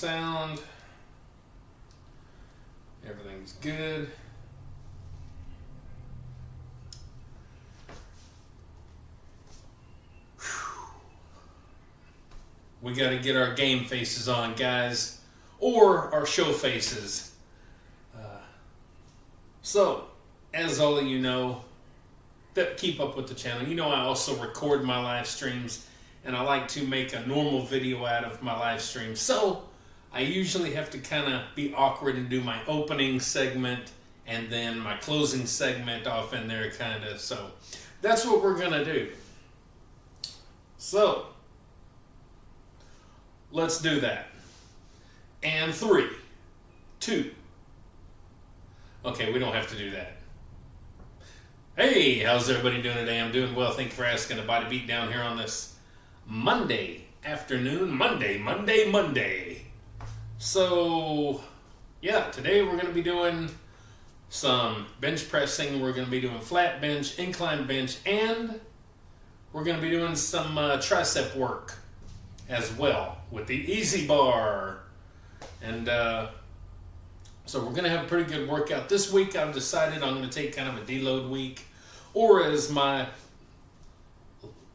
sound. Everything's good. We got to get our game faces on, guys, or our show faces. So, as all of you know that keep up with the channel, you know I also record my live streams, and I like to make a normal video out of my live streams. So, I usually have to kind of be awkward and do my opening segment and then my closing segment off in there kind of. So, that's what we're going to do. So, let's do that. And 3, 2. Okay, we don't have to do that. Hey, how's everybody doing today? I'm doing well. Thank you for asking. A body beat down here on this Monday afternoon. Monday. So, yeah, today we're going to be doing some bench pressing. We're going to be doing flat bench, incline bench, and we're going to be doing some tricep work as well with the easy bar. And so we're going to have a pretty good workout. This week I've decided I'm going to take kind of a deload week, or as my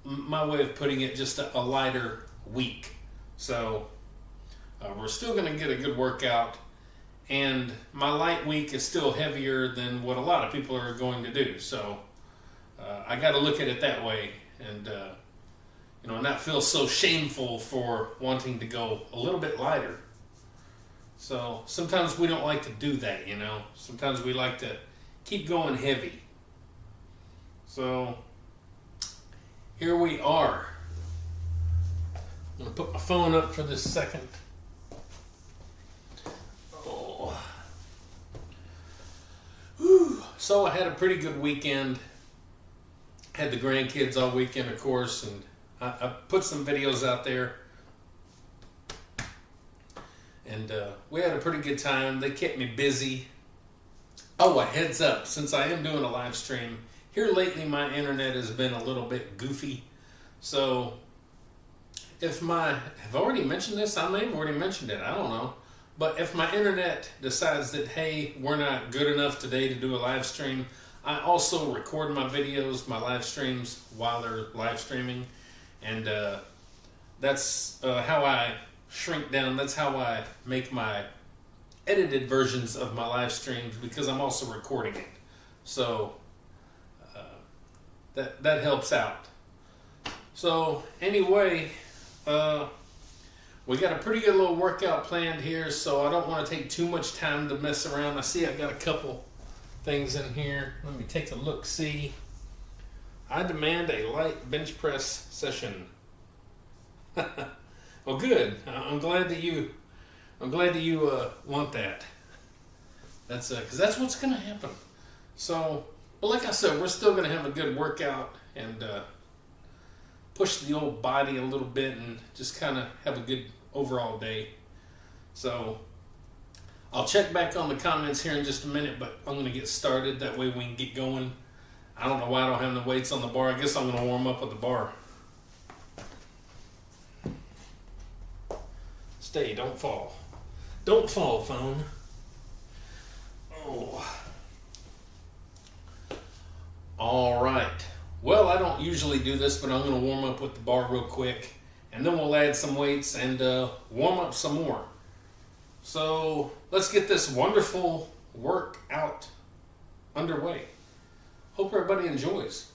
way of putting it, just a lighter week. So we're still going to get a good workout, and my light week is still heavier than what a lot of people are going to do. So I got to look at it that way, and not feel so shameful for wanting to go a little bit lighter. So sometimes we don't like to do that, Sometimes we like to keep going heavy. So here we are. I'm going to put my phone up for this second. Oh. Whew. So I had a pretty good weekend. Had the grandkids all weekend, of course, and I put some videos out there. And we had a pretty good time. They kept me busy. Oh, a heads up, since I am doing a live stream, here lately my internet has been a little bit goofy. So, have I already mentioned this? I may have already mentioned it, I don't know. But if my internet decides that, hey, we're not good enough today to do a live stream, I also record my videos, my live streams, while they're live streaming. And that's how I shrink down. That's how I make my edited versions of my live streams, because I'm also recording it. So that helps out. So anyway, we got a pretty good little workout planned here, so I don't want to take too much time to mess around. I see I got a couple things in here. Let me take a look. See, I demand a light bench press session. Well, good. I'm glad that you want that. That's because that's what's going to happen. So, but like I said, we're still going to have a good workout and push the old body a little bit and just kind of have a good overall day. So, I'll check back on the comments here in just a minute, but I'm going to get started. That way we can get going. I don't know why I don't have the weights on the bar. I guess I'm going to warm up with the bar. Stay, don't fall. Don't fall, phone. Oh. All right. Well, I don't usually do this, but I'm going to warm up with the bar real quick, and then we'll add some weights and warm up some more. So let's get this wonderful workout underway. Hope everybody enjoys.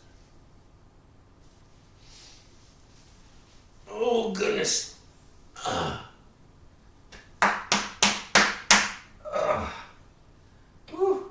Oh, goodness. Whew.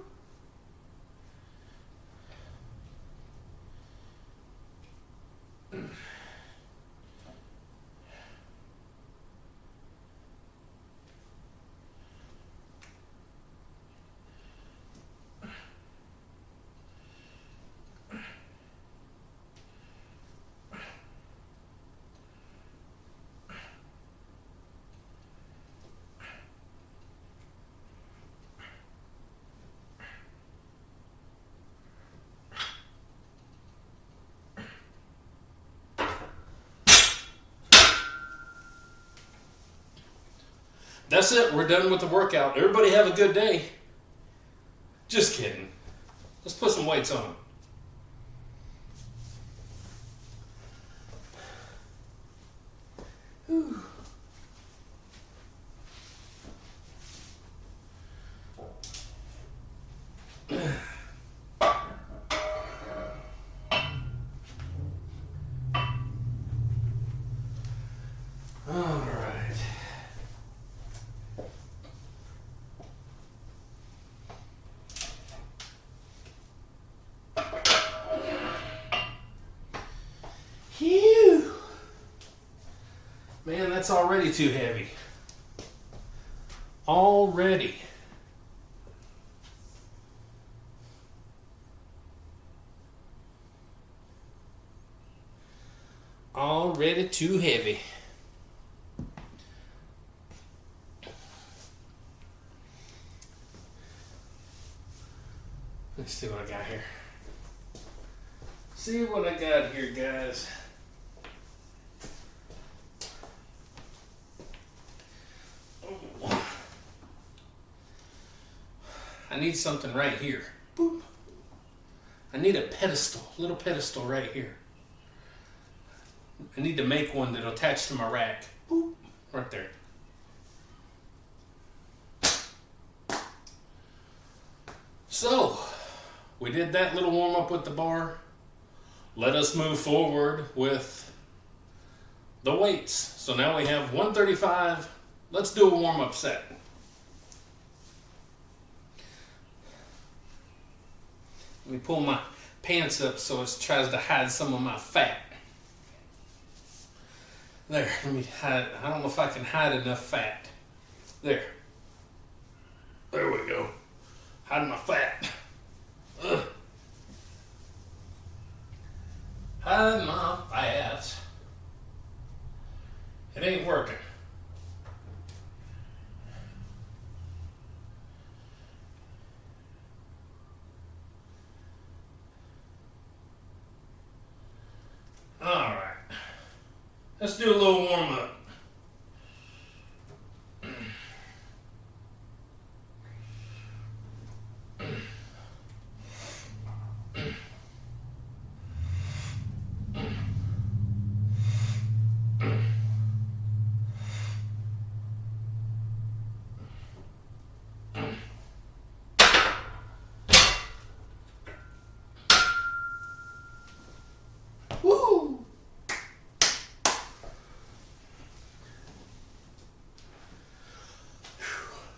That's it. We're done with the workout. Everybody have a good day. Just kidding. Let's put some weights on. Whew. All right. Phew. Man, that's already too heavy. Already. Already too heavy. Let's see what I got here. See what I got here, guys. I need something right here. Boop. I need a pedestal, little pedestal right here. I need to make one that'll attach to my rack. Boop. Right there. So, we did that little warm up with the bar. Let us move forward with the weights. So now we have 135. Let's do a warm up set. Let me pull my pants up so it tries to hide some of my fat. There, let me hide. I don't know if I can hide enough fat. There. There we go. Hide my fat. Ugh. Hide my fat. It ain't working. All right. Let's do a little warm up. Woo!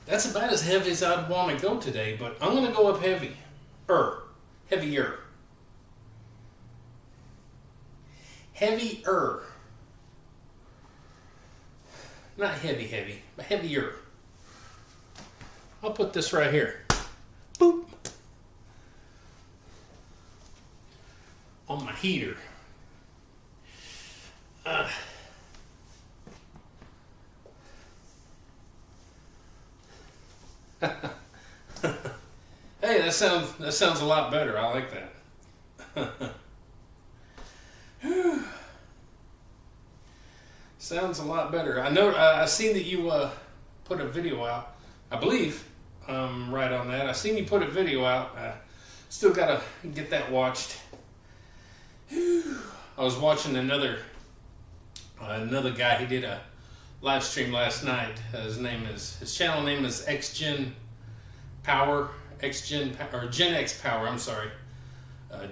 That's about as heavy as I'd want to go today, but I'm going to go up heavy. Heavier. Heavier. Not heavy, but heavier. I'll put this right here. Boop. On my heater. Hey, that sounds a lot better. I like that. Sounds a lot better. I know. I seen that you put a video out. I believe right on that. I seen you put a video out. Still gotta get that watched. I was watching another guy. He did a live stream last night. His channel name is Gen X Power. I'm sorry,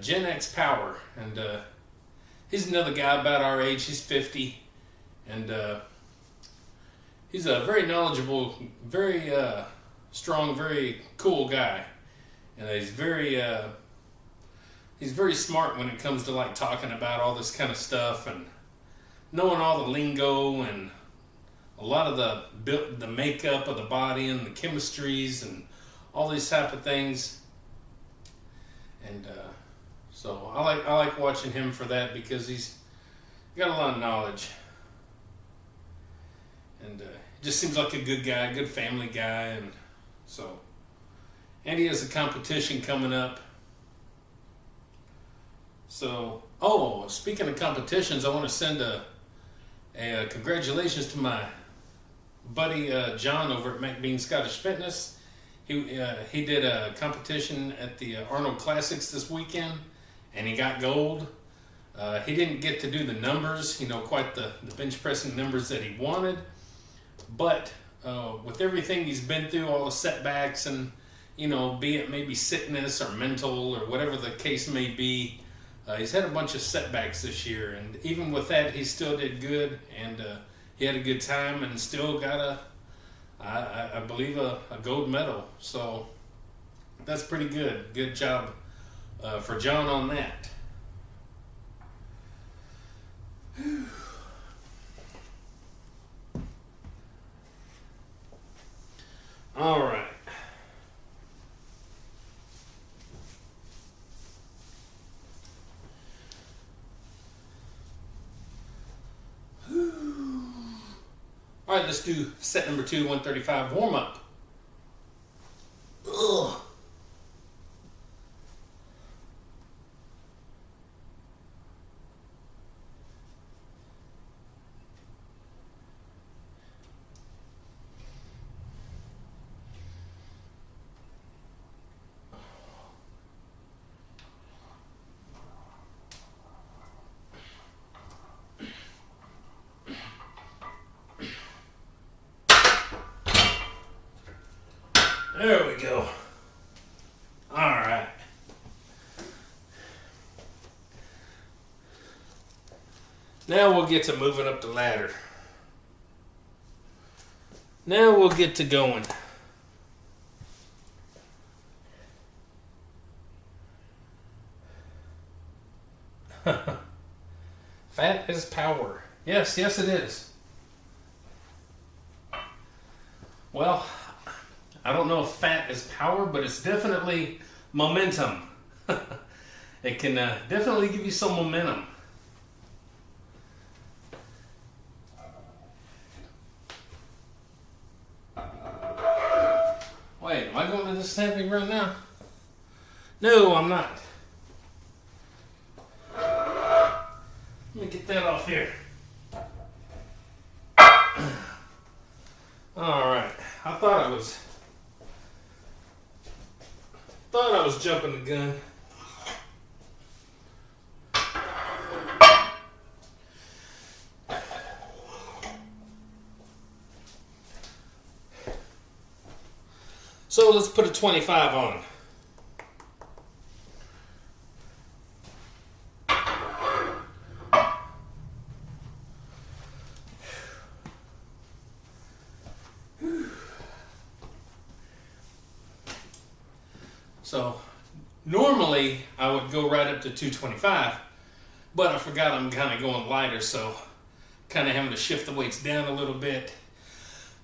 Gen X Power, and he's another guy about our age. He's 50, and he's a very knowledgeable, very strong, very cool guy, and he's very smart when it comes to like talking about all this kind of stuff and knowing all the lingo and a lot of the makeup of the body and the chemistries and all these type of things. And so I like watching him for that because he's got a lot of knowledge. And just seems like a good guy, a good family guy. And so, and he has a competition coming up. So, speaking of competitions, I want to send a congratulations to my buddy John over at McBean Scottish Fitness. He did a competition at the Arnold Classics this weekend, and he got gold. He didn't get to do the numbers, quite the bench pressing numbers that he wanted, but with everything he's been through, all the setbacks and, be it maybe sickness or mental or whatever the case may be, he's had a bunch of setbacks this year, and even with that, he still did good, and he had a good time and still got I believe a gold medal. So that's pretty good. Good job for John on that. All right. All right, let's do set number 2, 135 warm up. Ugh. There we go. All right. Now we'll get to moving up the ladder. Now we'll get to going. Fat is power. Yes, it is. Well, I don't know if fat is power, but it's definitely momentum. It can definitely give you some momentum. Wait, am I going to this heavy right now? No, I'm not. Let me get that off here. All right, I thought I was jumping the gun. So let's put a 25 on. So normally I would go right up to 225, but I forgot I'm kind of going lighter, so kind of having to shift the weights down a little bit.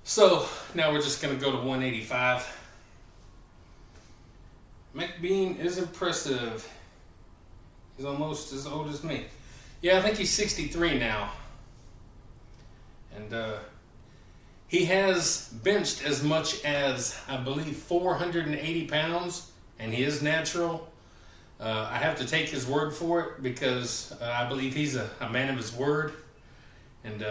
So now we're just going to go to 185. McBean is impressive. He's almost as old as me. Yeah, I think he's 63 now. And he has benched as much as, I believe, 480 pounds. And he is natural. I have to take his word for it because I believe he's a man of his word. And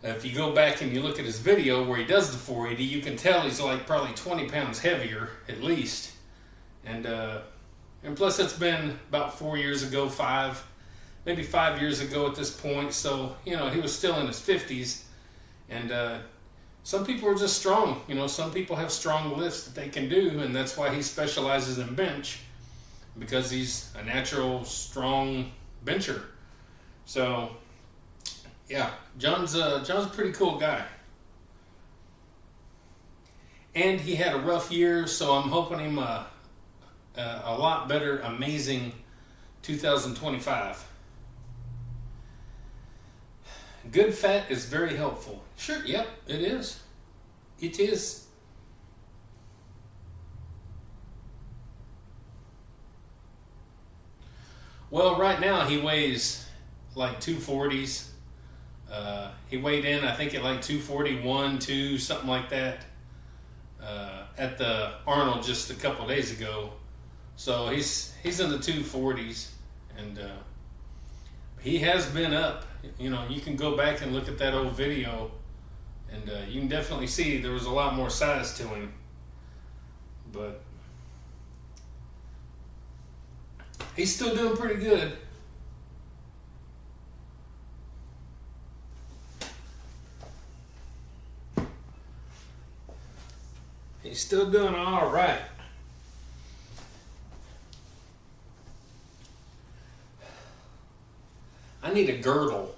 if you go back and you look at his video where he does the 480, you can tell he's like probably 20 pounds heavier at least. And plus it's been about 4 years ago, maybe 5 years ago at this point. So, he was still in his 50s. And some people are just strong. Some people have strong lifts that they can do, and that's why he specializes in bench, because he's a natural, strong bencher. So, yeah, John's a pretty cool guy. And he had a rough year, so I'm hoping him a lot better, amazing 2025. Good fat is very helpful. Sure, yep, it is. It is. Well, right now he weighs like 240s. He weighed in, I think, at like 241, 2, something like that, at the Arnold just a couple days ago. So he's in the 240s, and he has been up. You can go back and look at that old video And you can definitely see there was a lot more size to him. But he's still doing pretty good. He's still doing all right. I need a girdle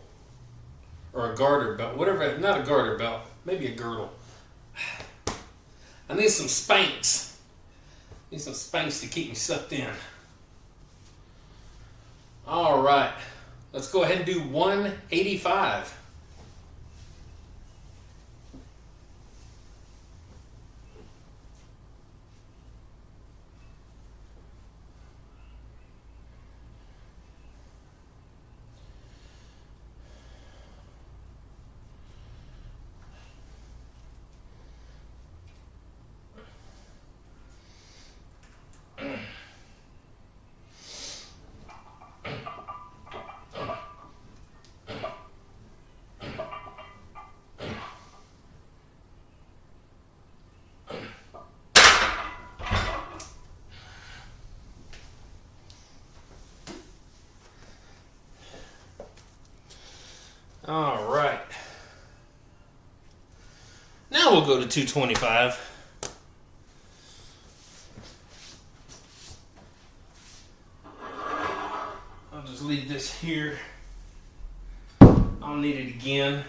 or a garter belt, whatever. Not a garter belt, maybe a girdle. I need some Spanx. Need some Spanx to keep me sucked in. All right, let's go ahead and do 185. All right. Now we'll go to 225. I'll just leave this here. I'll need it again.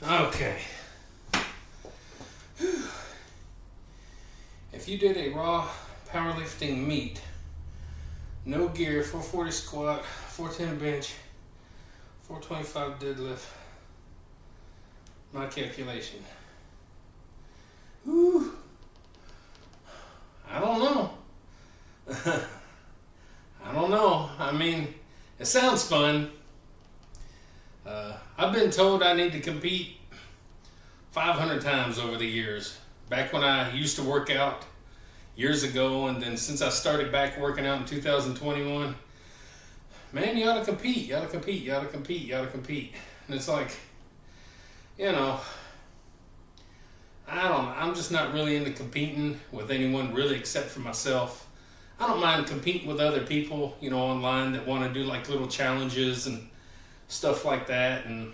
Okay. If you did a raw powerlifting meet, no gear, 440 squat, 410 bench, 425 deadlift, my calculation. Whew. I don't know. I don't know. I mean, it sounds fun. I've been told I need to compete 500 times over the years. Back when I used to work out years ago, and then since I started back working out in 2021, man, you ought to compete, you ought to compete, you ought to compete, you ought to compete. And it's like, you know, I don't know, I'm just not really into competing with anyone really except for myself. I don't mind competing with other people, you know, online that want to do like little challenges and stuff like that. And,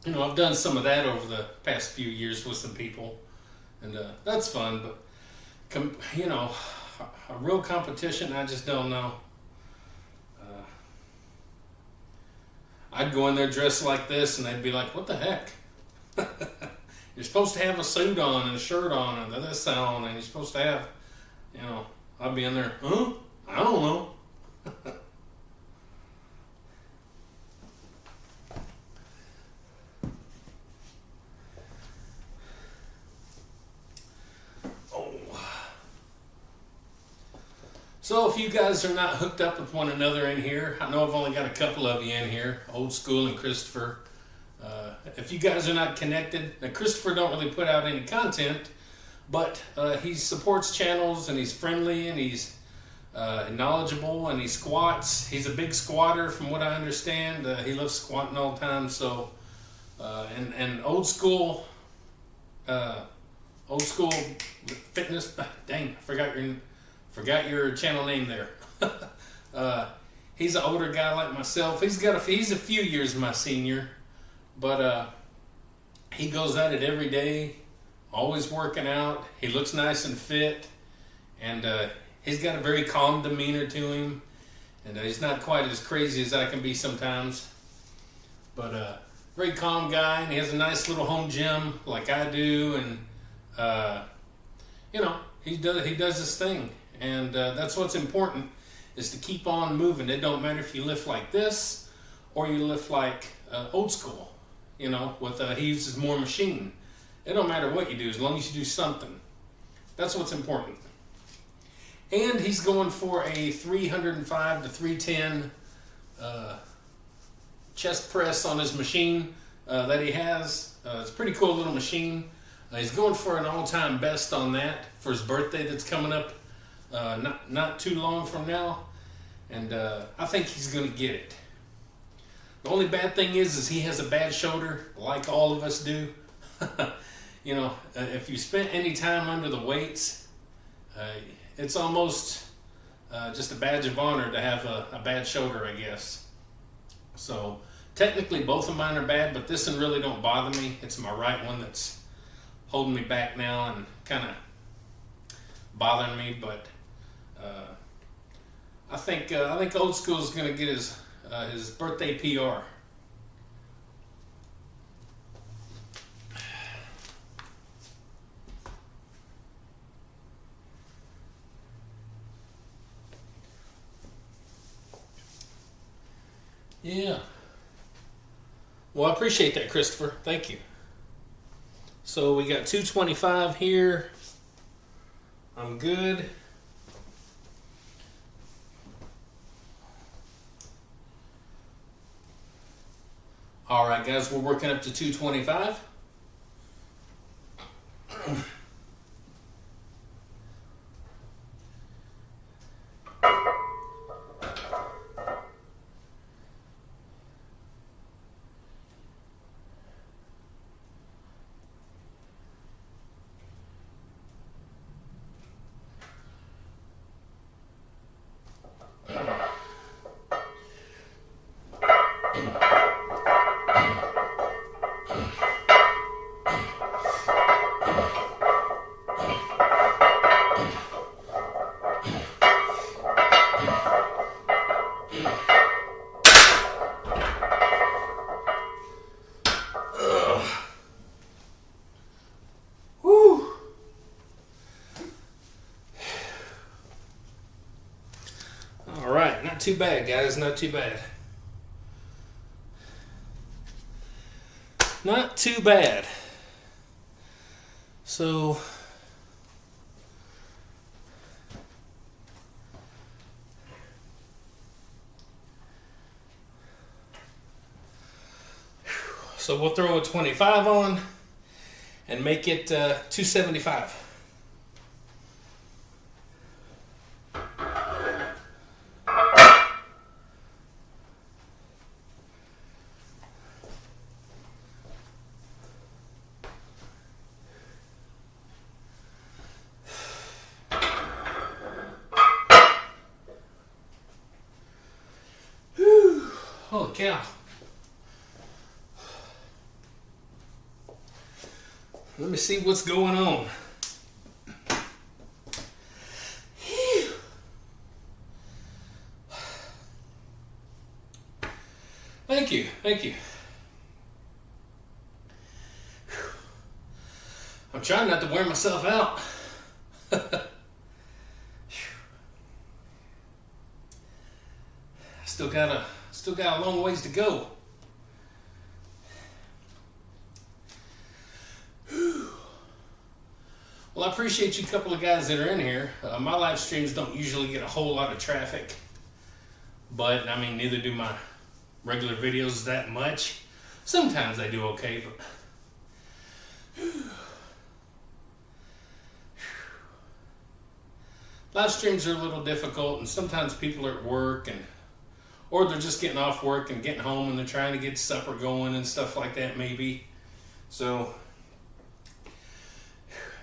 you know, I've done some of that over the past few years with some people, and that's fun. But, you know, a real competition, I just don't know. I'd go in there dressed like this, and they'd be like, what the heck? You're supposed to have a suit on and a shirt on and this on, and you're supposed to have, you know, I'd be in there, huh? I don't know. So if you guys are not hooked up with one another in here, I know I've only got a couple of you in here, Old School and Christopher. If you guys are not connected, now Christopher don't really put out any content, but he supports channels, and he's friendly, and he's knowledgeable, and he squats. He's a big squatter from what I understand. He loves squatting all the time. So, and Old School Fitness, dang, I forgot your channel name there. He's an older guy like myself. He's a few years my senior, but he goes at it every day, always working out. He looks nice and fit, and he's got a very calm demeanor to him, and he's not quite as crazy as I can be sometimes. But very calm guy, and he has a nice little home gym like I do, and you know, he does his thing, and that's what's important, is to keep on moving. It don't matter if you lift like this or you lift like old school. You know, with he uses more machine. It don't matter what you do as long as you do something. That's what's important. And he's going for a 305 to 310 chest press on his machine that he has. It's a pretty cool little machine. He's going for an all-time best on that for his birthday that's coming up not too long from now. And I think he's going to get it. The only bad thing is he has a bad shoulder, like all of us do. You know, if you spent any time under the weights, it's almost just a badge of honor to have a bad shoulder, I guess. So technically both of mine are bad, but this one really don't bother me. It's my right one that's holding me back now and kind of bothering me. But I think Old School is going to get his birthday PR. Yeah. Well, I appreciate that, Christopher. Thank you. So we got 225 here. I'm good. All right, guys, we're working up to 225. Not too bad, guys. Not too bad. Not too bad. So we'll throw a 25 on and make it 275. Holy cow. Let me see what's going on. Thank you. Thank you. I'm trying not to wear myself out. Still got a long ways to go. Well, I appreciate you couple of guys that are in here. My live streams don't usually get a whole lot of traffic, but I mean, neither do my regular videos that much. Sometimes they do okay, but live streams are a little difficult, and sometimes people are at work, or they're just getting off work and getting home, and they're trying to get supper going and stuff like that, maybe. So,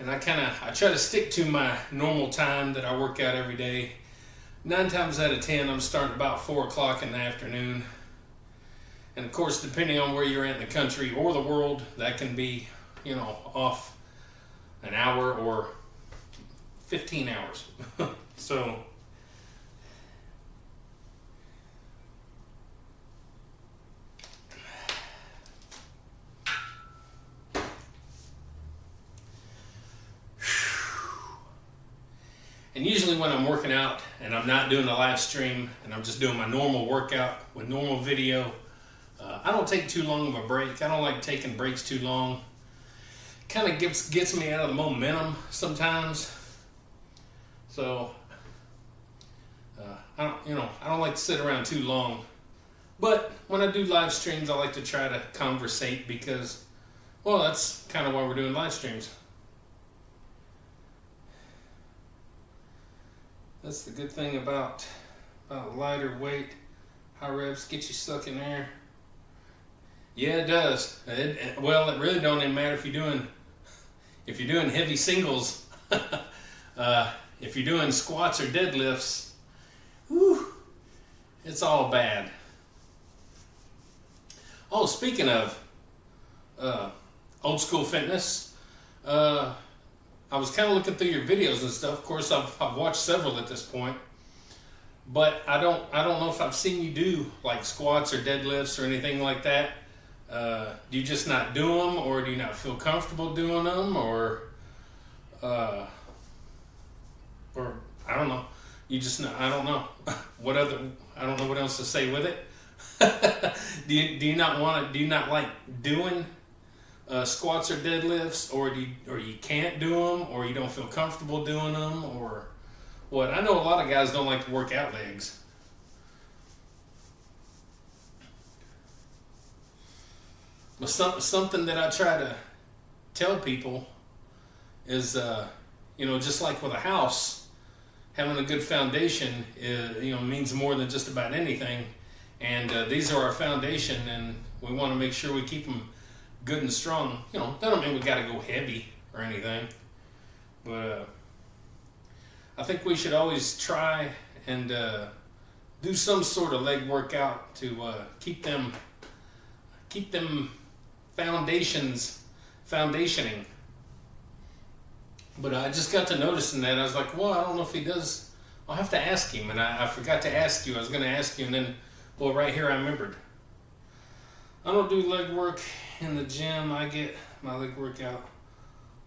and I try to stick to my normal time that I work out every day. 9 times out of 10, I'm starting about 4 o'clock in the afternoon. And of course, depending on where you're at in the country or the world, that can be, off an hour or 15 hours. So, And usually when I'm working out and I'm not doing a live stream and I'm just doing my normal workout with normal video, I don't take too long of a break. I don't like taking breaks too long. Kind of gets me out of the momentum sometimes. So I don't like to sit around too long. But when I do live streams, I like to try to conversate because, well, that's kind of why we're doing live streams. That's the good thing about lighter weight. High reps get you stuck in there. Yeah, it does. Well, it really don't even matter if you're doing heavy singles. If you're doing squats or deadlifts, whew, it's all bad. Oh, speaking of old school fitness, I was kind of looking through your videos and stuff. Of course, I've watched several at this point, but I don't know if I've seen you do like squats or deadlifts or anything like that. Do you just not do them, or do you not feel comfortable doing them, or I don't know. You just not, I don't know I don't know what else to say with it. Do you not like doing squats or deadlifts, or you can't do them, or you don't feel comfortable doing them, or what? I know a lot of guys don't like to work out legs. But something that I try to tell people is, just like with a house, having a good foundation means more than just about anything. And these are our foundation, and we want to make sure we keep them good and strong. That don't mean we got to go heavy or anything, but I think we should always try and do some sort of leg workout to keep them foundationing. But I just got to noticing that. I was like, well, I don't know if he does. I'll have to ask him, and I forgot to ask you. I was going to ask you, and then, well, right here I remembered. I don't do leg work in the gym. I get my leg workout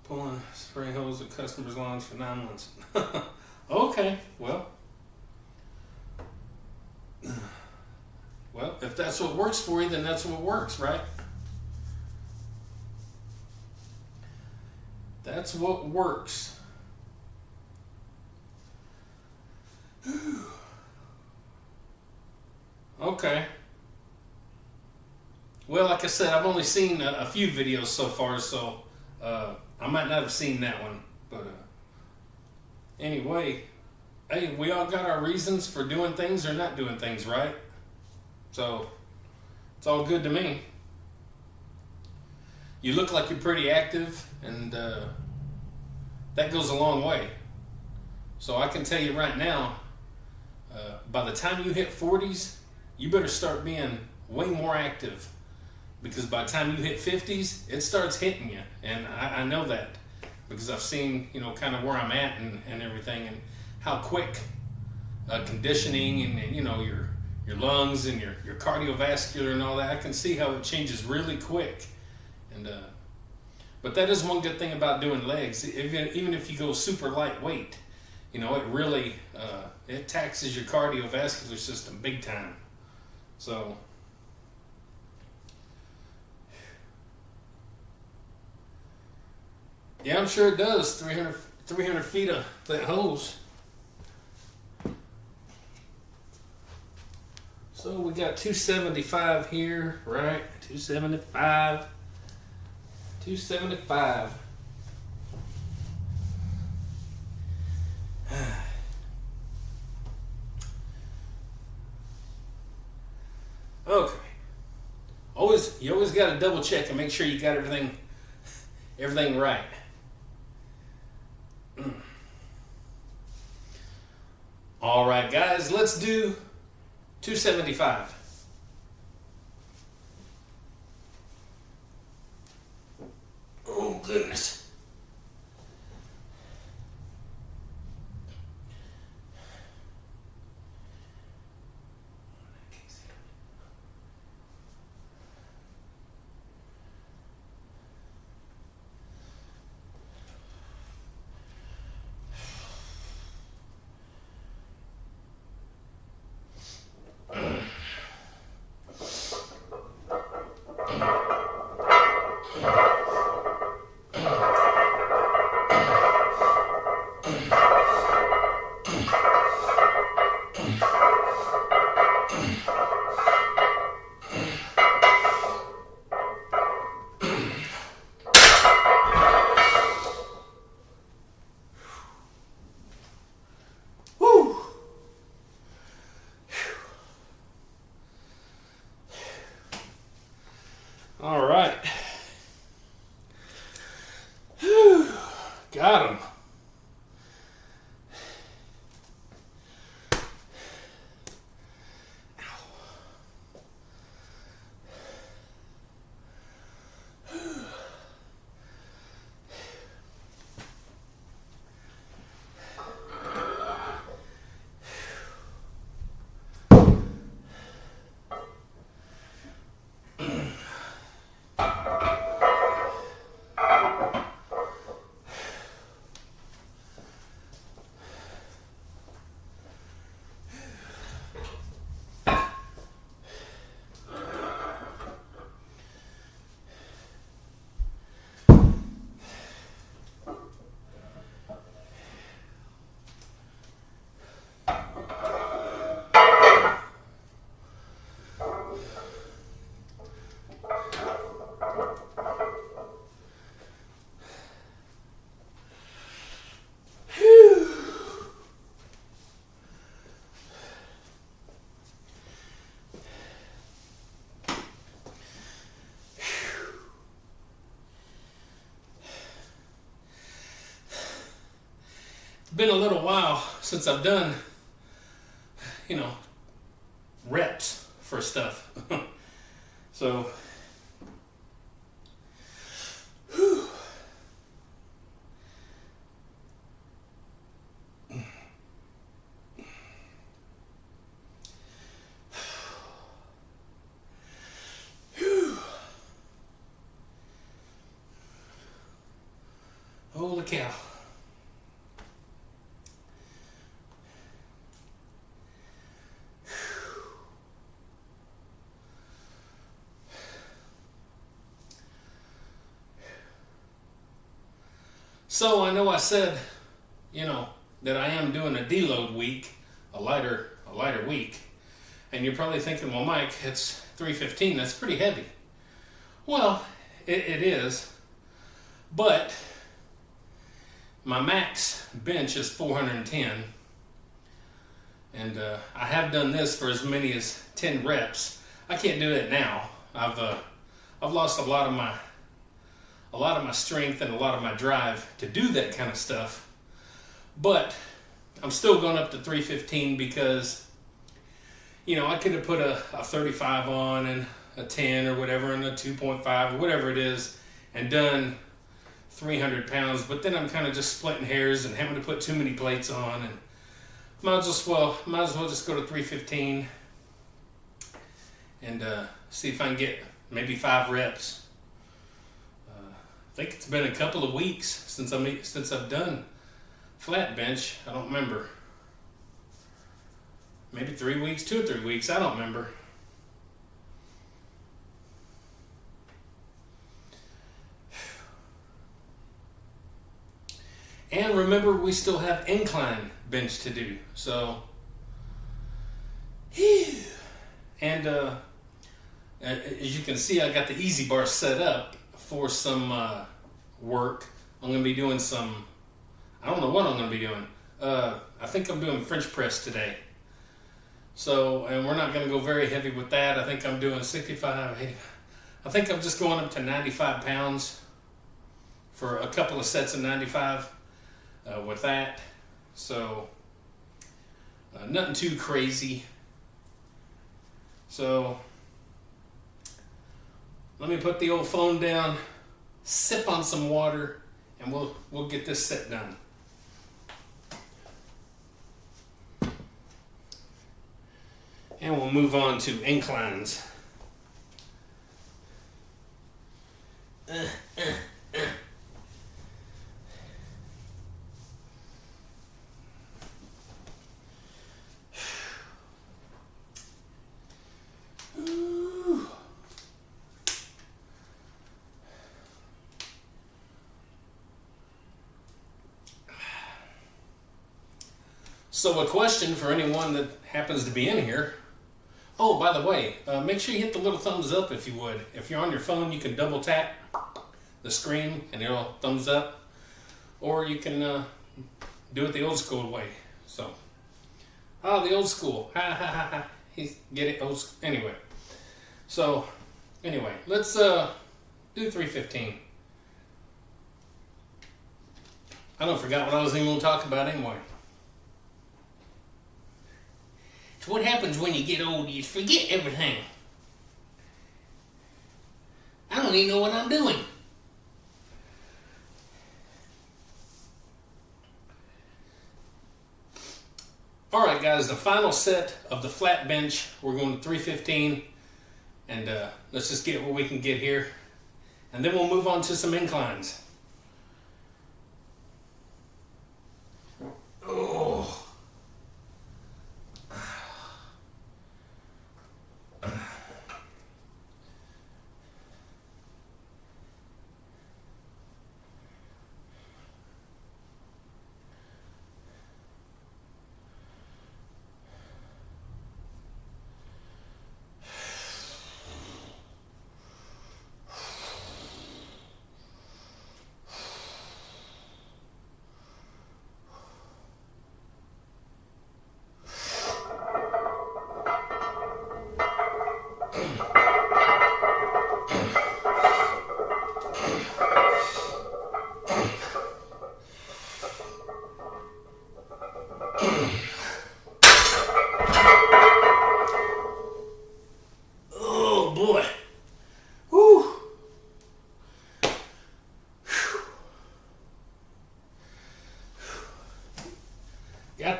pulling spring hose at customers' lawns for 9 months. Okay, well, if that's what works for you, then that's what works, right? That's what works. Okay. Well, like I said, I've only seen a few videos so far, so I might not have seen that one. But anyway, hey, we all got our reasons for doing things or not doing things, right? So it's all good to me. You look like you're pretty active, and that goes a long way. So I can tell you right now, by the time you hit 40s, you better start being way more active, because by the time you hit 50s, it starts hitting you. And I know that because I've seen, kind of where I'm at and everything, and how quick conditioning and your lungs and your cardiovascular and all that, I can see how it changes really quick. And but that is one good thing about doing legs. Even if you go super lightweight, it really it taxes your cardiovascular system big time. So yeah, I'm sure it does. 300 feet of that hose. So we got 275 here, right? 275. 275. Okay. You always got to double check and make sure you got everything right. All right, guys, let's do 275. Oh, goodness. been a little while since I've done, reps for stuff. So, whew. Holy cow. So I know I said, that I am doing a deload week, a lighter week. And you're probably thinking, well, Mike, it's 315, that's pretty heavy. Well, it is, but my max bench is 410, and I have done this for as many as 10 reps. I can't do it now. I've lost a lot of my strength and a lot of my drive to do that kind of stuff, but I'm still going up to 315 because I could have put a 35 on and a 10 or whatever and a 2.5 or whatever it is and done 300 pounds, but then I'm kind of just splitting hairs and having to put too many plates on, and might as well just go to 315 and see if I can get maybe 5 reps. I think it's been a couple of weeks since I've done flat bench. I don't remember. Maybe 3 weeks, 2 or 3 weeks. I don't remember. And remember, we still have incline bench to do. So, and as you can see, I got the easy bar set up for some work. I'm going to be doing some, I don't know what I'm going to be doing. I think I'm doing French press today. So, and we're not going to go very heavy with that. I think I'm doing 65, 80. I think I'm just going up to 95 pounds for a couple of sets of 95 with that. So, nothing too crazy. So, let me put the old phone down, sip on some water, and we'll get this set done. And we'll move on to inclines. So a question for anyone that happens to be in here. Oh, by the way, make sure you hit the little thumbs up if you would. If you're on your phone, you can double tap the screen and it'll thumbs up. Or you can do it the old school way. So, the old school. Ha ha ha ha. Get it? Old school. Anyway. So, anyway, let's do 315. I don't forgot what I was even going to talk about anyway. So what happens when you get old? You forget everything. I don't even know what I'm doing. All right, guys, the final set of the flat bench. We're going to 315, and let's just get what we can get here, and then we'll move on to some inclines. Oh.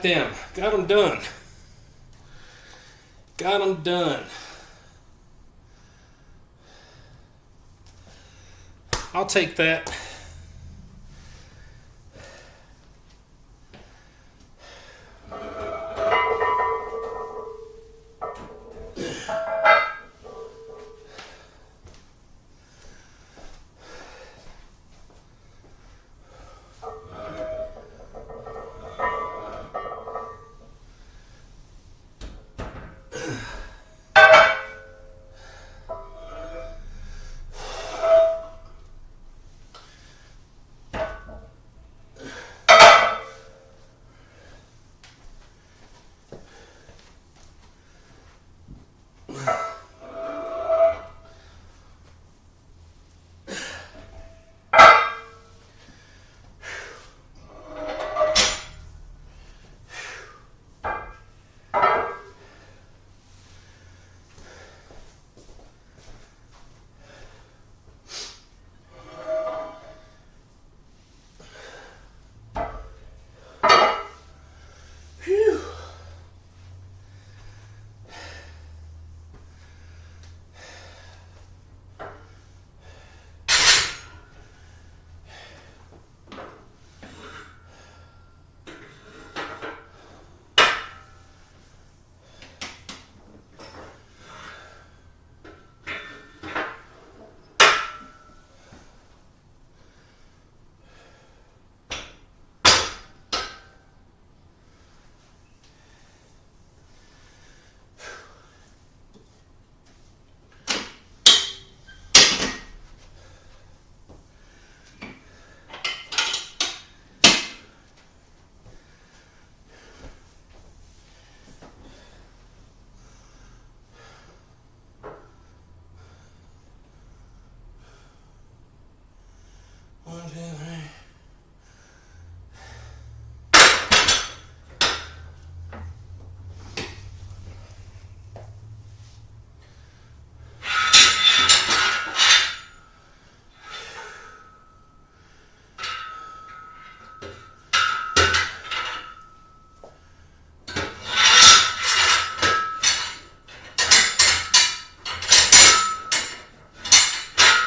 them. Got them done. Got them done. I'll take that.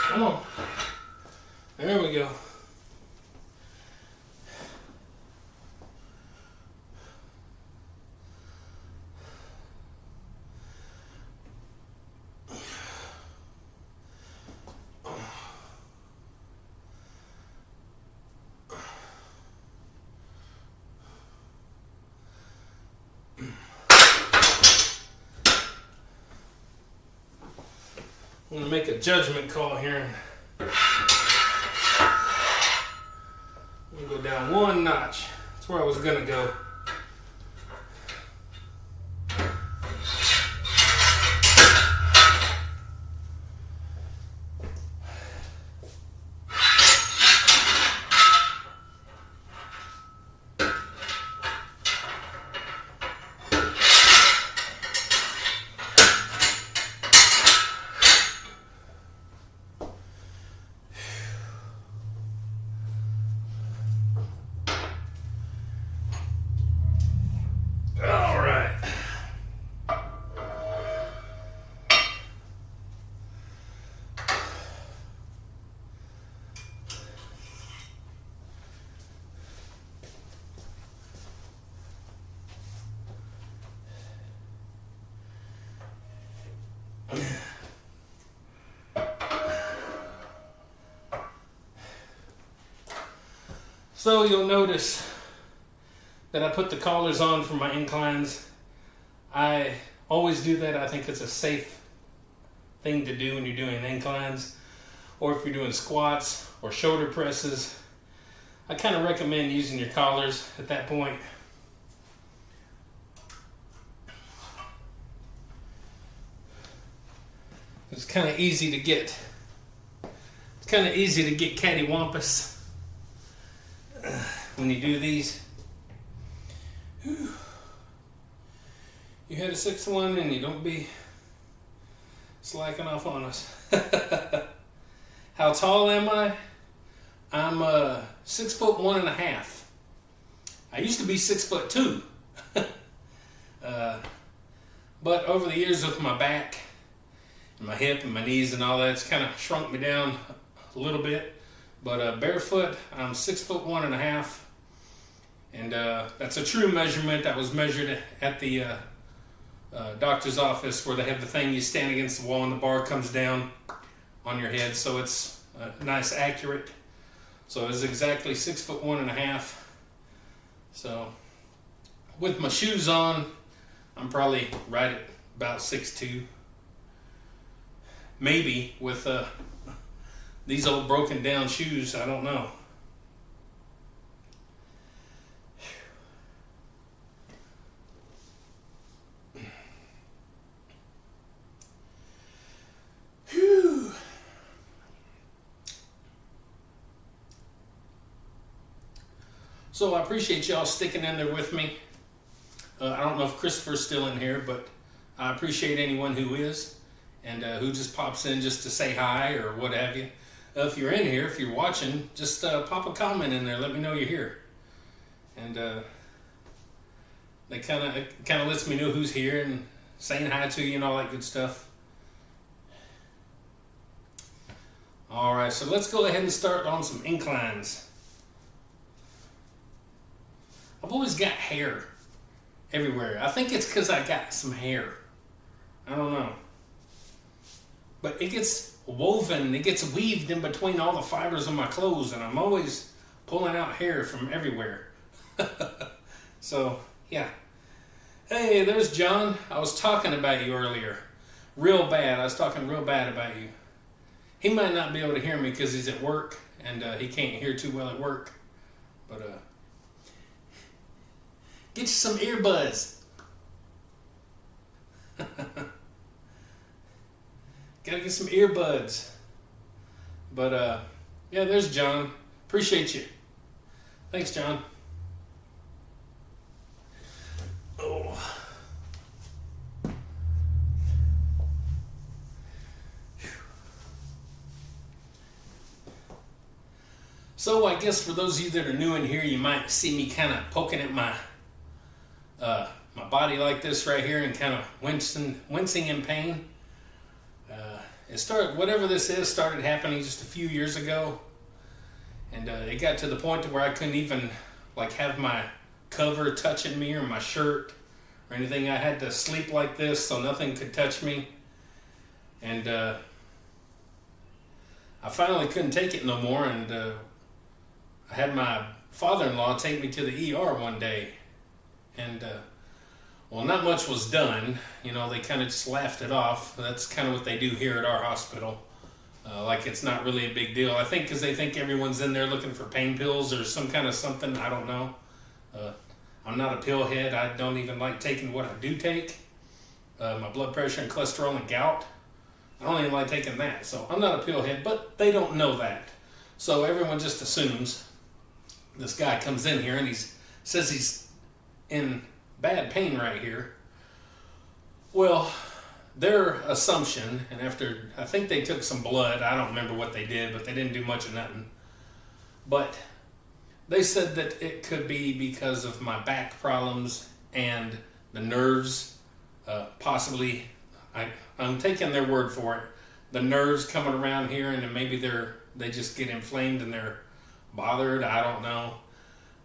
Come on. There we go. I'm gonna make a judgment call here. I'm gonna go down one notch. That's where I was gonna go. So you'll notice that I put the collars on for my inclines. I always do that. I think it's a safe thing to do when you're doing inclines, or if you're doing squats or shoulder presses. I kind of recommend using your collars at that point. It's kind of easy to get. It's kind of easy to get cattywampus when you do these. Whew. You had a 6'1" and you don't be slacking off on us. How tall am I? I'm 6'1.5". I used to be 6'2". But over the years with my back and my hip and my knees and all that, it's kind of shrunk me down a little bit. But barefoot, I'm 6'1.5", and that's a true measurement. That was measured at the doctor's office, where they have the thing you stand against the wall and the bar comes down on your head, so it's nice, accurate. So it's exactly 6'1.5". So with my shoes on, I'm probably right at about 6'2". Maybe with these old broken down shoes, I don't know. Whew. So I appreciate y'all sticking in there with me. I don't know if Christopher's still in here, but I appreciate anyone who is, and who just pops in just to say hi or what have you. If you're in here, if you're watching, just pop a comment in there. Let me know you're here. And they kind of lets me know who's here and saying hi to you and all that good stuff. All right, so let's go ahead and start on some inclines. I've always got hair everywhere. I think it's because I got some hair. I don't know. But it gets woven, it gets weaved in between all the fibers of my clothes, and I'm always pulling out hair from everywhere. So, yeah. Hey, there's John. I was talking about you earlier. Real bad. I was talking real bad about you. He might not be able to hear me because he's at work, and he can't hear too well at work. But, get you some earbuds. Gotta get some earbuds. But, yeah, there's John. Appreciate you. Thanks, John. Oh. So I guess for those of you that are new in here, you might see me kind of poking at my body like this right here and kind of wincing in pain. It started, whatever this is, started happening just a few years ago, and it got to the point to where I couldn't even like have my cover touching me or my shirt or anything. I had to sleep like this so nothing could touch me, and I finally couldn't take it no more, and I had my father-in-law take me to the ER one day, and well, not much was done. You know, they kind of just laughed it off. That's kind of what they do here at our hospital. Like it's not really a big deal. I think because they think everyone's in there looking for pain pills or some kind of something. I don't know. I'm not a pill head. I don't even like taking what I do take. My blood pressure and cholesterol and gout. I don't even like taking that. So I'm not a pill head, but they don't know that. So everyone just assumes this guy comes in here and says he's in bad pain right here. Well, their assumption, and after, I think they took some blood, I don't remember what they did, but they didn't do much of nothing. But they said that it could be because of my back problems and the nerves, possibly, I'm taking their word for it, the nerves coming around here, and then maybe they just get inflamed and they're bothered, I don't know.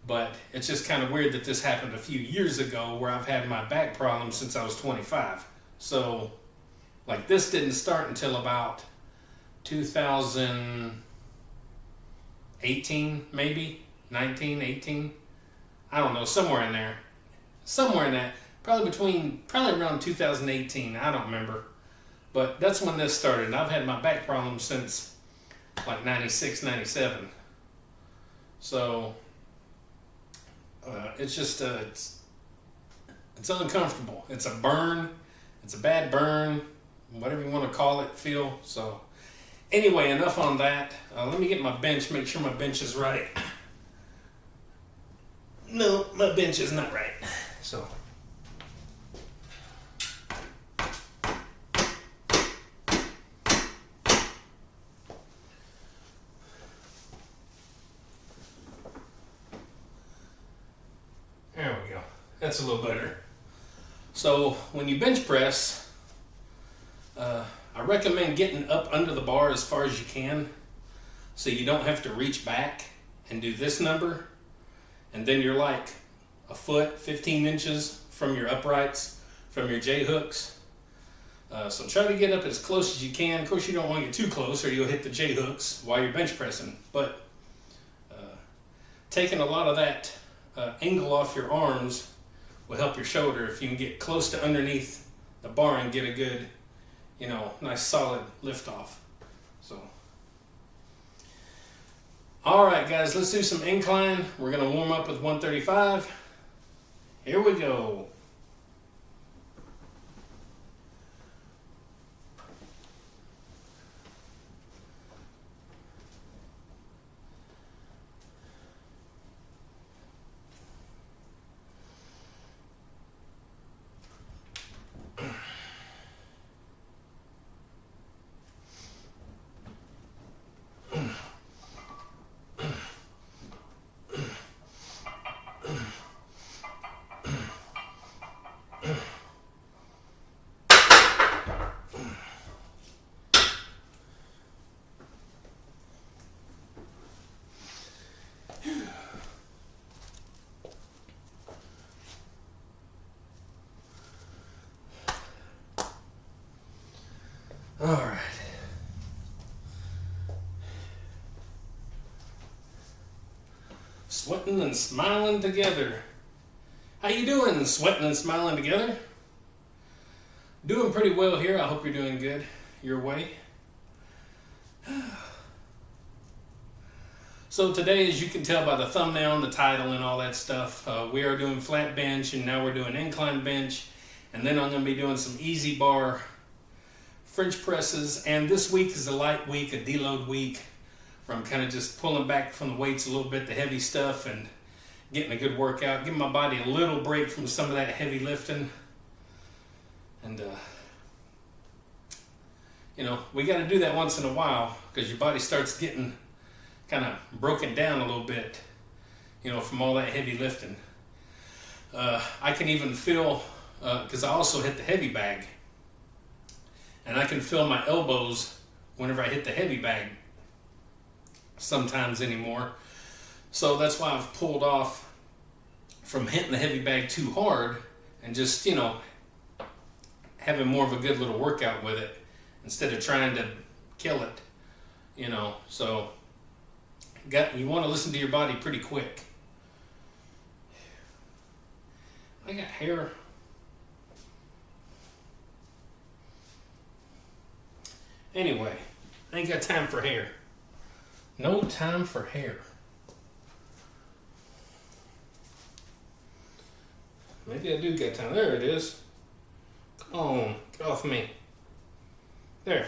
But it's just kind of weird that this happened a few years ago, where I've had my back problems since I was 25. So, like, this didn't start until about 2018, maybe 19, 18. I don't know, somewhere in there. Somewhere in that. Probably around 2018. I don't remember. But that's when this started. And I've had my back problems since like 96, 97. So it's just it's uncomfortable. It's a burn. It's a bad burn, whatever you want to call it, feel. So anyway, enough on that. Let me get my bench, make sure my bench is right. No, my bench is not right. So there we go. That's a little better. So when you bench press, I recommend getting up under the bar as far as you can, so you don't have to reach back and do this number, and then you're like a foot, 15 inches from your uprights, from your J hooks. So try to get up as close as you can. Of course, you don't want to get too close or you'll hit the J hooks while you're bench pressing. But taking a lot of that angle off your arms will help your shoulder if you can get close to underneath the bar and get a good, nice solid lift off. So, all right, guys, let's do some incline. We're going to warm up with 135. Here we go. All right. Sweating and smiling together. How you doing, sweating and smiling together? Doing pretty well here. I hope you're doing good your way. So today, as you can tell by the thumbnail and the title and all that stuff, we are doing flat bench, and now we're doing incline bench, and then I'm going to be doing some easy bar French presses, and this week is a light week, a deload week, where I'm kind of just pulling back from the weights a little bit, the heavy stuff, and getting a good workout, giving my body a little break from some of that heavy lifting. And we got to do that once in a while, because your body starts getting kind of broken down a little bit, from all that heavy lifting. I can even feel, because I also hit the heavy bag, and I can feel my elbows whenever I hit the heavy bag sometimes anymore. So that's why I've pulled off from hitting the heavy bag too hard and just, having more of a good little workout with it instead of trying to kill it, So you want to listen to your body pretty quick. I got hair. Anyway, I ain't got time for hair. No time for hair. Maybe I do got time. There it is. Come on, get off me. There.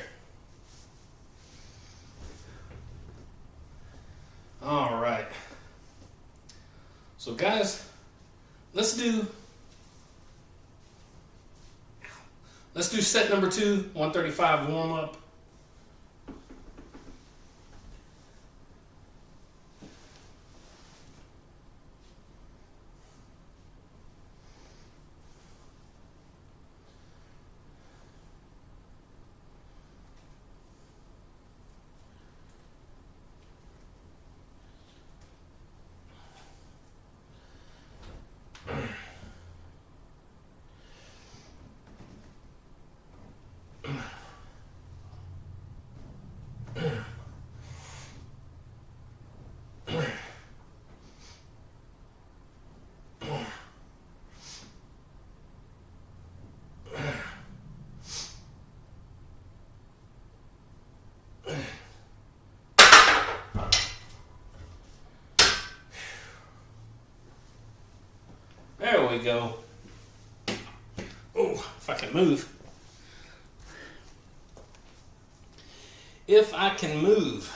All right. So guys, let's do set number 2, 135 warm up. There we go. Oh, if I can move. If I can move.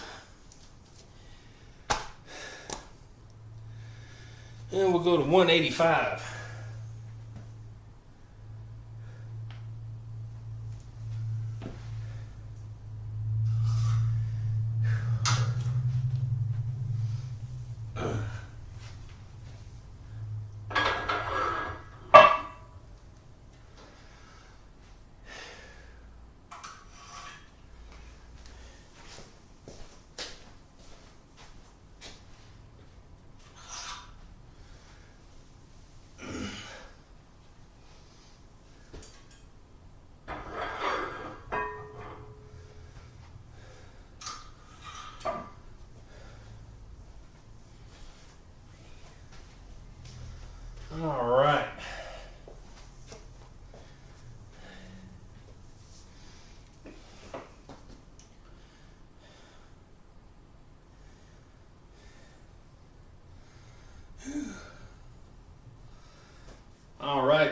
And we'll go to 185.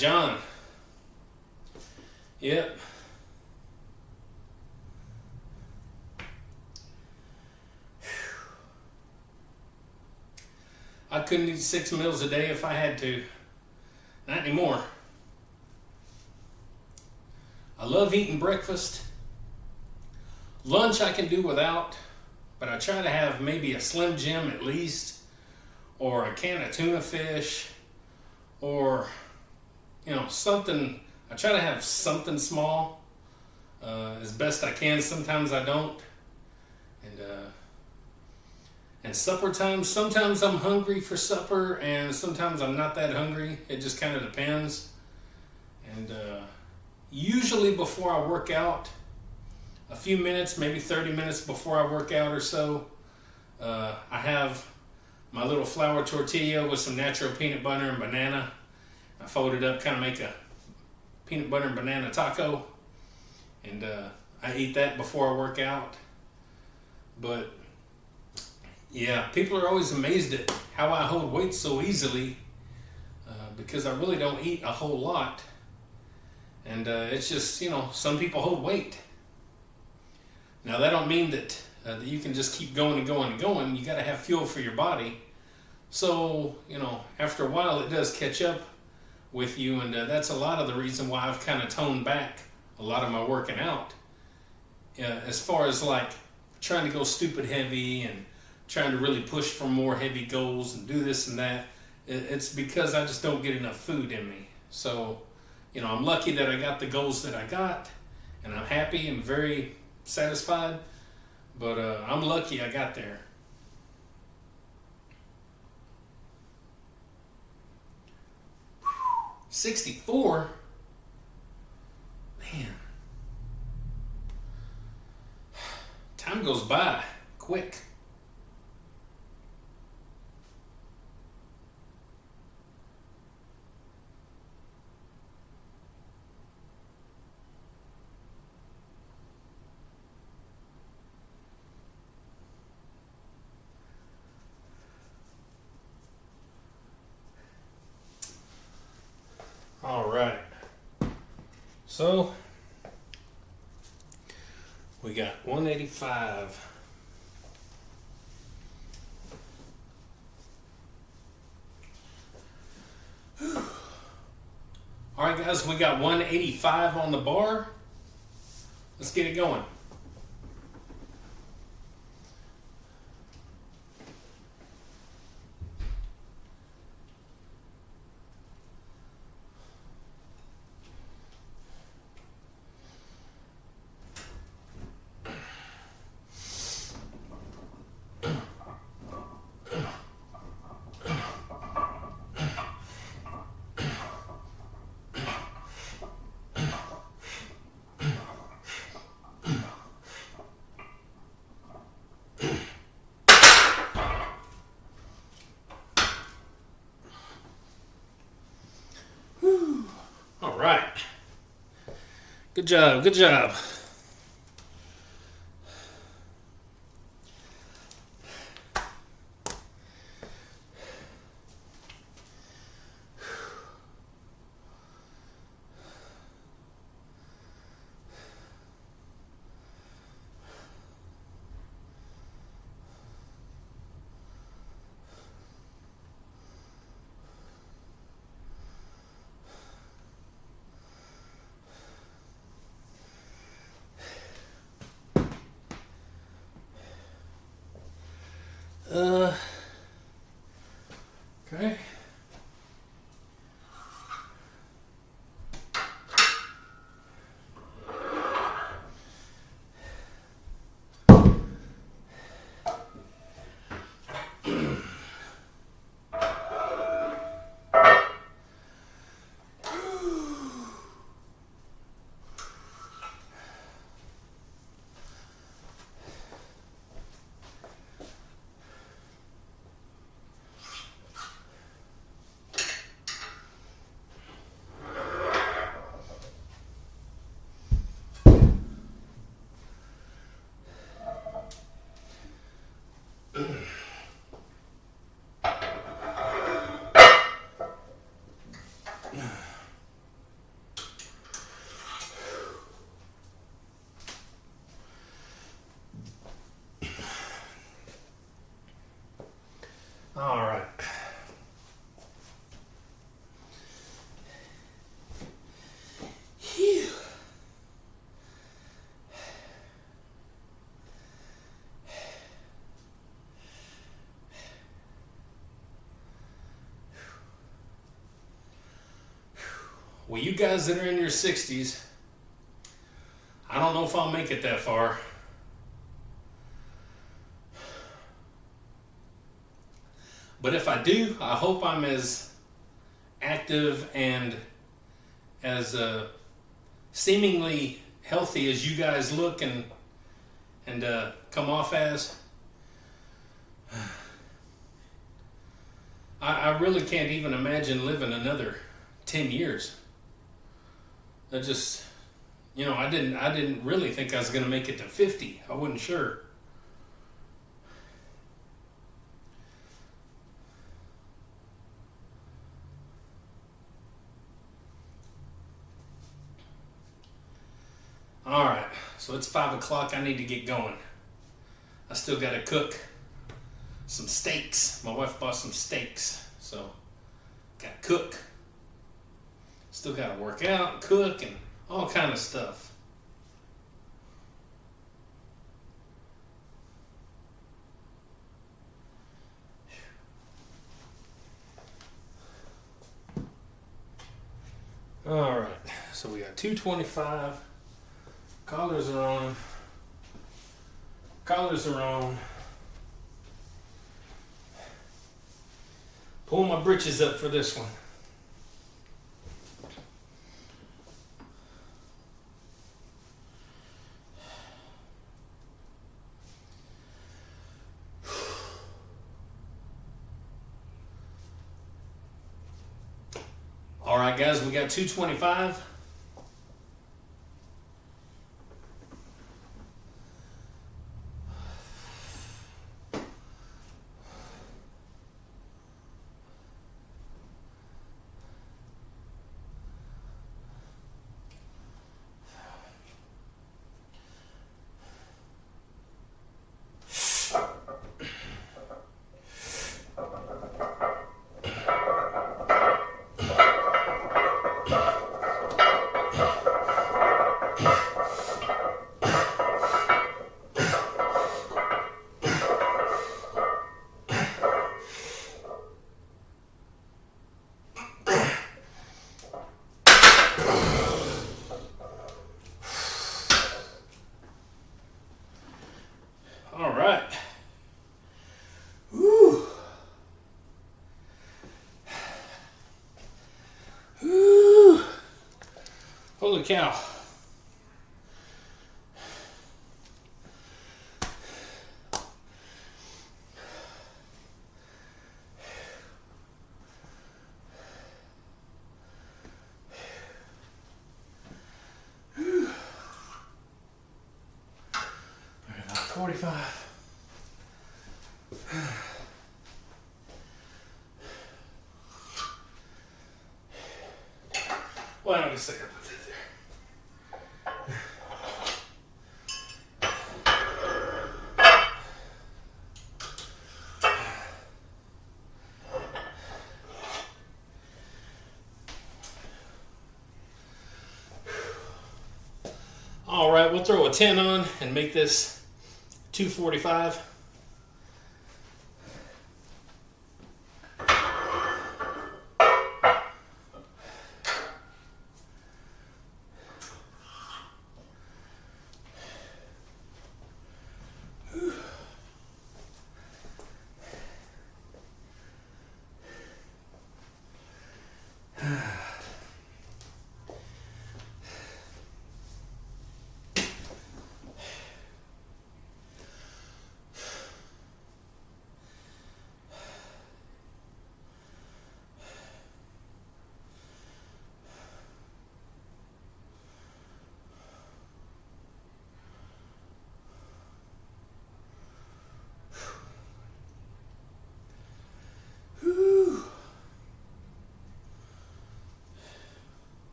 John. Yep. I couldn't eat 6 meals a day if I had to. Not anymore. I love eating breakfast. Lunch I can do without, but I try to have maybe a Slim Jim at least, or a can of tuna fish, or, something. I try to have something small as best I can. Sometimes I don't. And supper time, sometimes I'm hungry for supper, and sometimes I'm not that hungry. It just kind of depends. And usually before I work out, a few minutes, maybe 30 minutes before I work out or so, I have my little flour tortilla with some natural peanut butter and banana. I fold it up, kind of make a peanut butter and banana taco. And I eat that before I work out. But yeah, people are always amazed at how I hold weight so easily because I really don't eat a whole lot. And it's just, some people hold weight. Now, that don't mean that you can just keep going and going and going. You got to have fuel for your body. So, after a while, it does catch up with you. And that's a lot of the reason why I've kind of toned back a lot of my working out. As far as like trying to go stupid heavy and trying to really push for more heavy goals and do this and that, it's because I just don't get enough food in me. So, I'm lucky that I got the goals that I got, and I'm happy and very satisfied, but I'm lucky I got there. Whew, 64? Man. Time goes by quick. All right. So we got 185. All right, guys, we got 185 on the bar. Let's get it going. All right. Good job. Good job. Well, you guys that are in your 60s, I don't know if I'll make it that far. But if I do, I hope I'm as active and as seemingly healthy as you guys look and come off as. I really can't even imagine living another 10 years. I just, I didn't really think I was going to make it to 50. I wasn't sure. All right, so it's 5 o'clock. I need to get going. I still got to cook some steaks. My wife bought some steaks, so got to cook. Still got to work out, cook, and all kind of stuff. All right, so we got 225. Collars are on. Collars are on. Pull my britches up for this one. All right, guys, we got 225. All right. Woo. Woo. Holy cow. Whew. 45. Well, I'm just going to put that there. All right, we'll throw a 10 on and make this 245.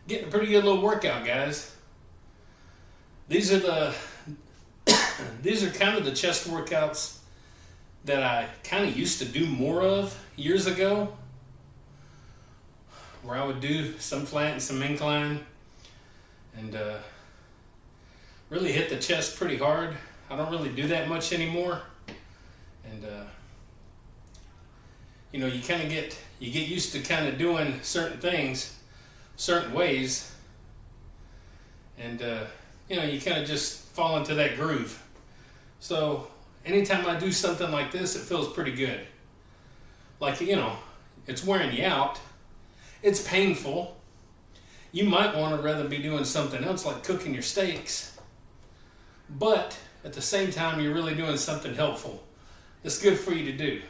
Getting a pretty good little workout, guys. These are kind of the chest workouts that I kind of used to do more of years ago, where I would do some flat and some incline and really hit the chest pretty hard. I don't really do that much anymore, and you get used to kind of doing certain things. certain ways, and you know, you kind of just fall into that groove. So anytime I do something like this, it feels pretty good. Like, you know, it's wearing you out. It's painful. You might want to rather be doing something else like cooking your steaks, but at the same time, you're really doing something helpful that's good for you to do.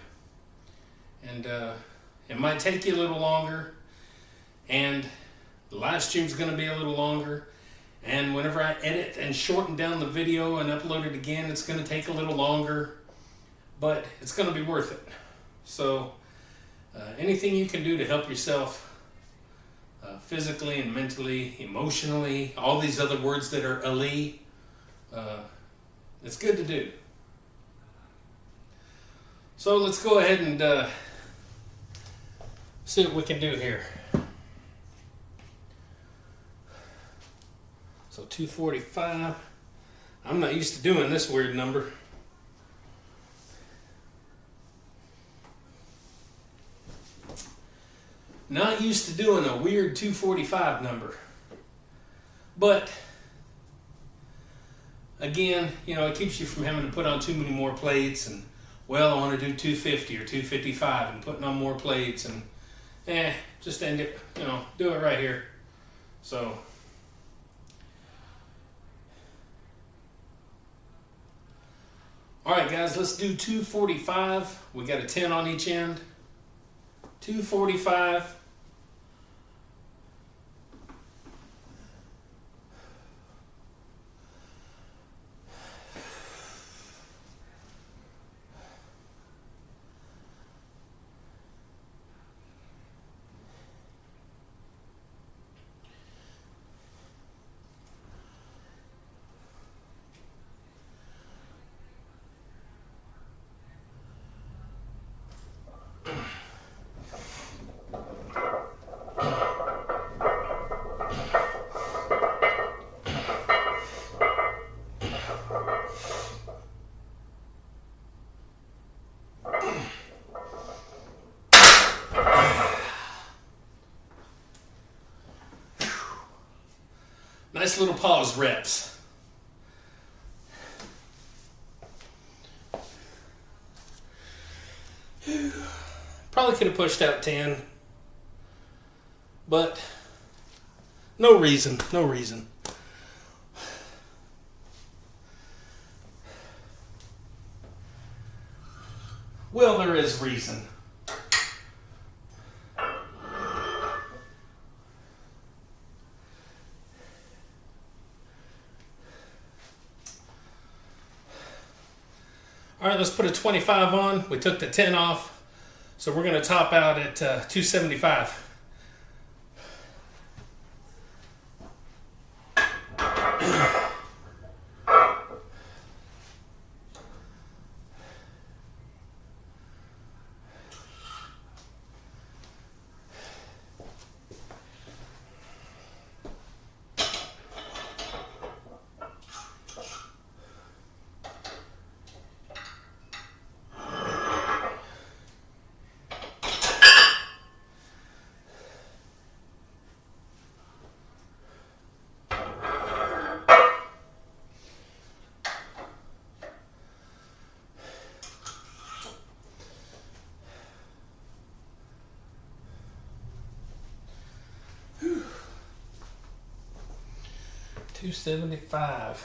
And it might take you a little longer, and the live stream's going to be a little longer, and whenever I edit and shorten down the video and upload it again, it's going to take a little longer, but it's going to be worth it. So anything you can do to help yourself physically and mentally, emotionally, all these other words that are ali, it's good to do. So let's go ahead and see what we can do here. So 245. I'm not used to doing this weird number. Not used to doing a weird 245 number. But again, you know, it keeps you from having to put on too many more plates, and well, I want to do 250 or 255 and putting on more plates, and just end it, you know, do it right here. So all right, guys, let's do 245. We got a 10 on each end. 245. Nice little pause reps. Probably could have pushed out 10, but no reason. Well, there is reason. All right, let's put a 25 on. We took the 10 off, so we're going to top out at 275. $275.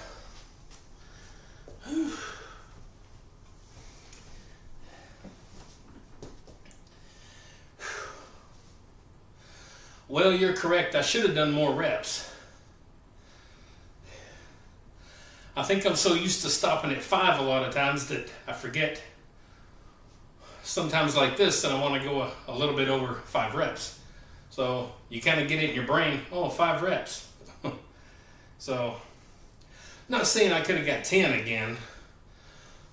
Well, you're correct. I should have done more reps. I think I'm so used to stopping at 5 a lot of times that I forget sometimes like this that I want to go a little bit over 5 reps. So you kind of get it in your brain, oh, 5 reps. So, not saying I could have got 10 again,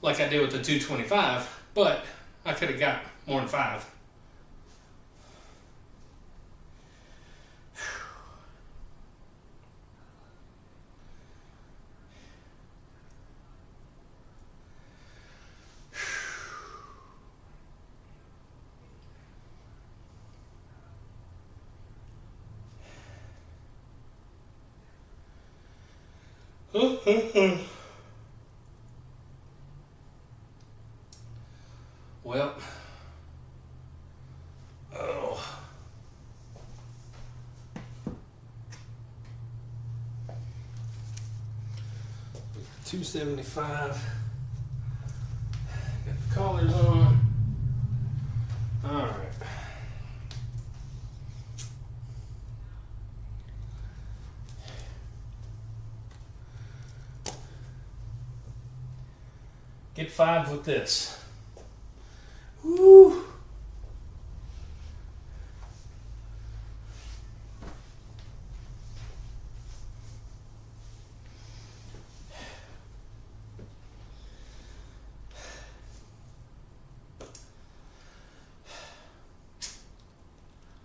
like I did with the 225, but I could have got more than 5. Well, oh. 275. Got the collars on. All right. Get 5 with this. Woo!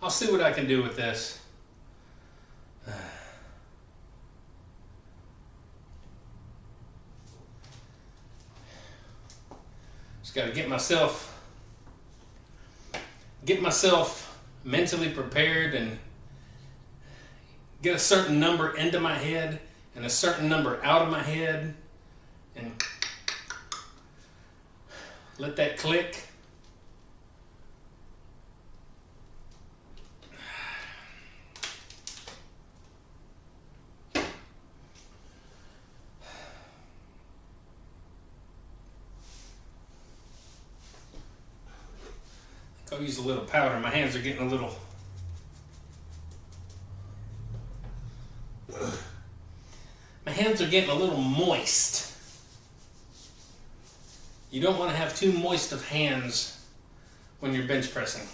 I'll see what I can do with this. Just got to get myself mentally prepared and get a certain number into my head and a certain number out of my head and let that click. I'll use a little powder. My hands are getting a little... My hands are getting a little moist. You don't want to have too moist of hands when you're bench pressing.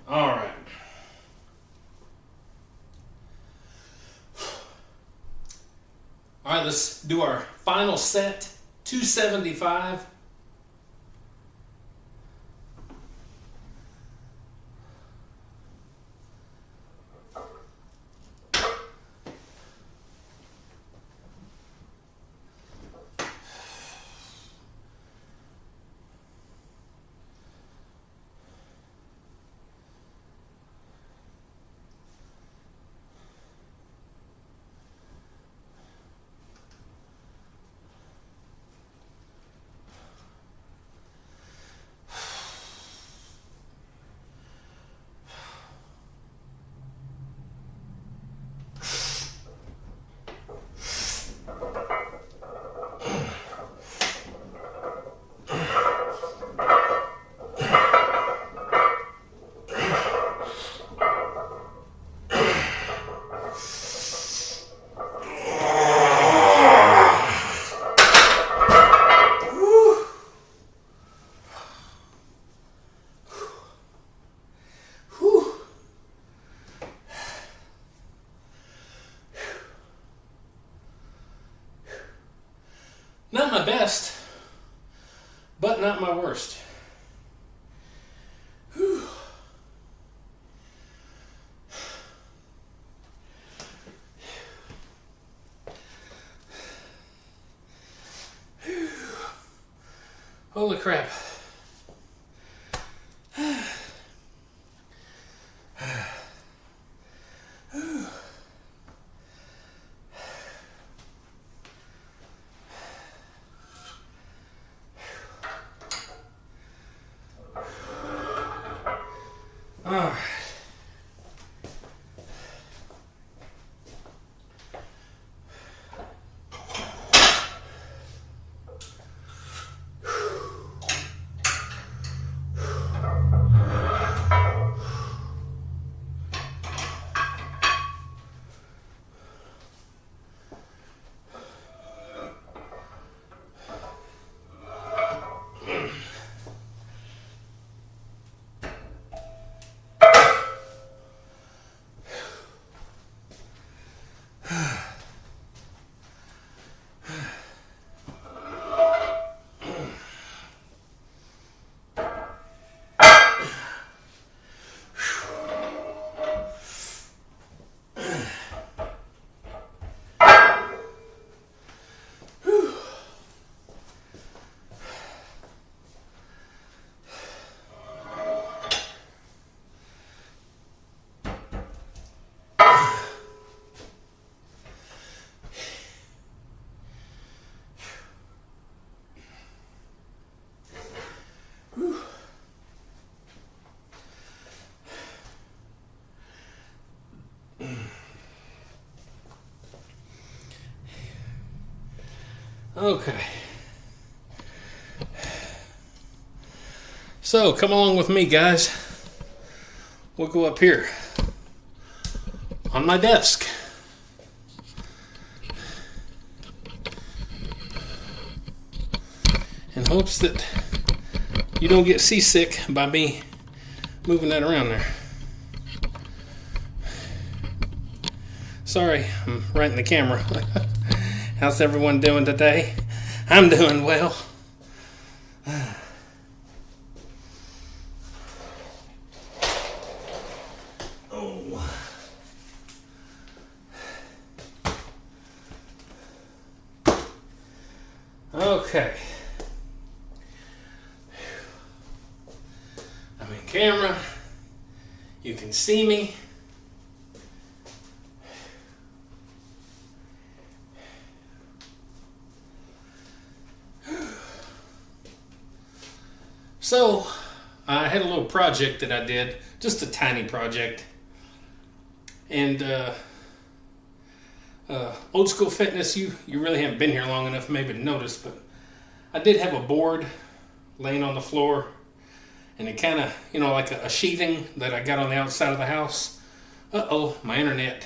All right. All right, let's do our final set, 275. Not my best, but not my worst. Whew. Holy crap. All right. Okay. So come along with me, guys. We'll go up here on my desk. In hopes that you don't get seasick by me moving that around there. Sorry, I'm right in the camera. How's everyone doing today? I'm doing well. Oh. Okay. I'm in camera. You can see me. So, I had a little project that I did, just a tiny project. And Old School Fitness, you really haven't been here long enough maybe to notice, but I did have a board laying on the floor, and it kind of, like a sheathing that I got on the outside of the house. Uh-oh, my internet.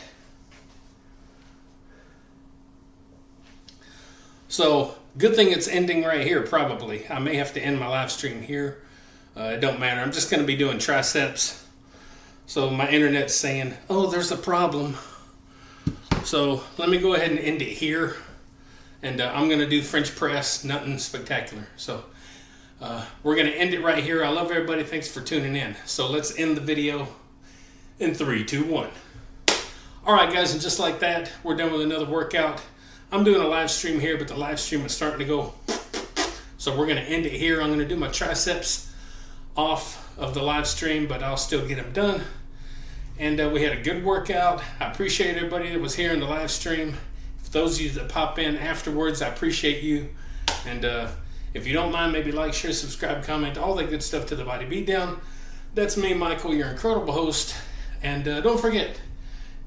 So, good thing it's ending right here, probably. I may have to end my live stream here. It don't matter. I'm just going to be doing triceps. So, my internet's saying, oh, there's a problem. So, let me go ahead and end it here. And I'm going to do French press, nothing spectacular. So, we're going to end it right here. I love everybody. Thanks for tuning in. So, let's end the video in 3, 2, 1. All right, guys, and just like that, we're done with another workout. I'm doing a live stream here, but the live stream is starting to go. So we're going to end it here. I'm going to do my triceps off of the live stream, but I'll still get them done. And we had a good workout. I appreciate everybody that was here in the live stream. For those of you that pop in afterwards, I appreciate you. And if you don't mind, maybe like, share, subscribe, comment, all that good stuff to the Body Beatdown. That's me, Michael, your incredible host. And don't forget,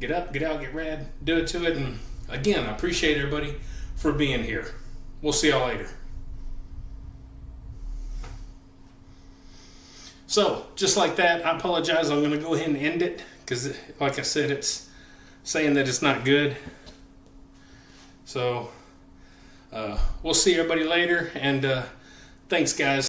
get up, get out, get rad, do it to it. And again, I appreciate everybody for being here. We'll see y'all later. So, just like that, I apologize. I'm going to go ahead and end it because, like I said, it's saying that it's not good. So, we'll see everybody later, and thanks, guys.